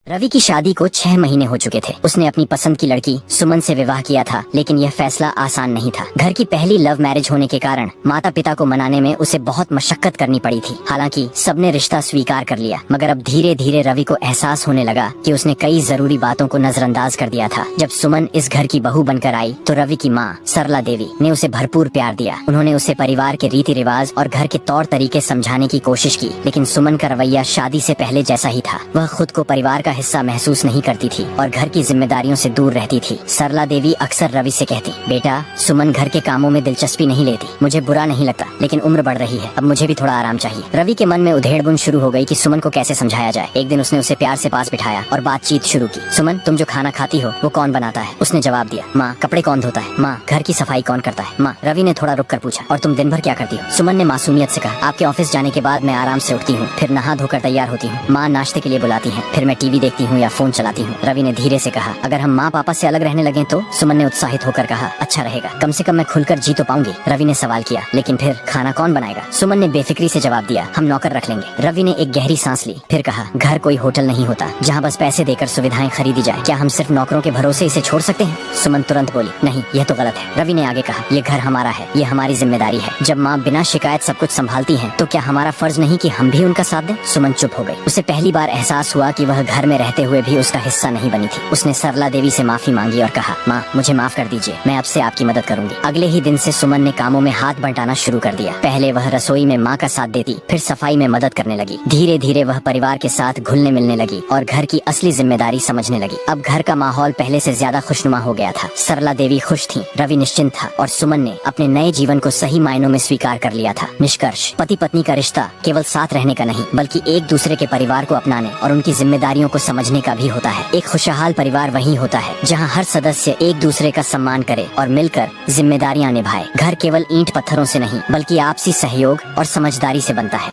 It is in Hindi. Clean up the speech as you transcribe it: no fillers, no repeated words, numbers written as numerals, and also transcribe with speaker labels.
Speaker 1: रवि की शादी को 6 महीने हो चुके थे। उसने अपनी पसंद की लड़की सुमन से विवाह किया था, लेकिन यह फैसला आसान नहीं था। घर की पहली लव मैरिज होने के कारण माता पिता को मनाने में उसे बहुत मशक्कत करनी पड़ी थी। हालांकि सबने रिश्ता स्वीकार कर लिया, मगर अब धीरे धीरे रवि को एहसास होने लगा कि उसने कई जरूरी बातों को नजरअंदाज कर दिया था। जब सुमन इस घर की बहू बनकर आई तो रवि की माँ सरला देवी ने उसे भरपूर प्यार दिया। उन्होंने उसे परिवार के रीति रिवाज और घर के तौर तरीके समझाने की कोशिश की, लेकिन सुमन का रवैया शादी से पहले जैसा ही था। वह खुद को परिवार का हिस्सा महसूस नहीं करती थी और घर की जिम्मेदारियों से दूर रहती थी। सरला देवी अक्सर रवि से कहती, बेटा सुमन घर के कामों में दिलचस्पी नहीं लेती। मुझे बुरा नहीं लगता, लेकिन उम्र बढ़ रही है, अब मुझे भी थोड़ा आराम चाहिए। रवि के मन में उधेड़बुन शुरू हो गई कि सुमन को कैसे समझाया जाए। एक दिन उसने उसे प्यार से पास बिठाया और बातचीत शुरू की। सुमन, तुम जो खाना खाती हो वो कौन बनाता है? उसने जवाब दिया, माँ। कपड़े कौन धोता है? माँ। घर की सफाई कौन करता है? माँ। रवि ने थोड़ा रुक कर पूछा, और तुम दिन भर क्या करती हो? सुमन ने मासूमियत से कहा, आपके ऑफिस जाने के बाद मैं आराम से उठती हूँ, फिर नहा धोकर तैयार होती हूँ। माँ नाश्ते के लिए बुलाती है, फिर मैं टीवी देखती हूँ या फोन चलाती हूँ। रवि ने धीरे से कहा, अगर हम माँ पापा से अलग रहने लगे तो? सुमन ने उत्साहित होकर कहा, अच्छा रहेगा, कम से कम मैं खुलकर जी तो पाऊंगी। रवि ने सवाल किया, लेकिन फिर खाना कौन बनाएगा? सुमन ने बेफिक्री से जवाब दिया, हम नौकर रख लेंगे। रवि ने एक गहरी सांस ली, फिर कहा, घर कोई होटल नहीं होता जहाँ बस पैसे देकर सुविधाएं खरीदी जाए। क्या हम सिर्फ नौकरों के भरोसे इसे छोड़ सकते हैं? सुमन तुरंत बोली, नहीं, यह तो गलत है। रवि ने आगे कहा, ये घर हमारा है, ये हमारी जिम्मेदारी है। जब माँ बिना शिकायत सब कुछ संभालती है तो क्या हमारा फर्ज नहीं कि हम भी उनका साथ दें? सुमन चुप हो गई। उसे पहली बार एहसास हुआ कि वह घर में रहते हुए भी उसका हिस्सा नहीं बनी थी। उसने सरला देवी से माफी मांगी और कहा, माँ मुझे माफ कर दीजिए, मैं अब से आपकी मदद करूंगी। अगले ही दिन से सुमन ने कामों में हाथ बंटाना शुरू कर दिया। पहले वह रसोई में माँ का साथ देती, फिर सफाई में मदद करने लगी। धीरे धीरे वह परिवार के साथ घुलने मिलने लगी और घर की असली जिम्मेदारी समझने लगी। अब घर का माहौल पहले से ज्यादा खुशनुमा हो गया था। सरला देवी खुश थी, रवि निश्चिंत था और सुमन ने अपने नए जीवन को सही मायनों में स्वीकार कर लिया था। निष्कर्ष, पति पत्नी का रिश्ता केवल साथ रहने का नहीं, बल्कि एक दूसरे के परिवार को अपनाने और उनकी जिम्मेदारियों को समझने का भी होता है। एक खुशहाल परिवार वही होता है जहाँ हर सदस्य एक दूसरे का सम्मान करे और मिलकर जिम्मेदारियां निभाए। घर केवल ईंट पत्थरों से नहीं, बल्कि आपसी सहयोग और समझदारी से बनता है।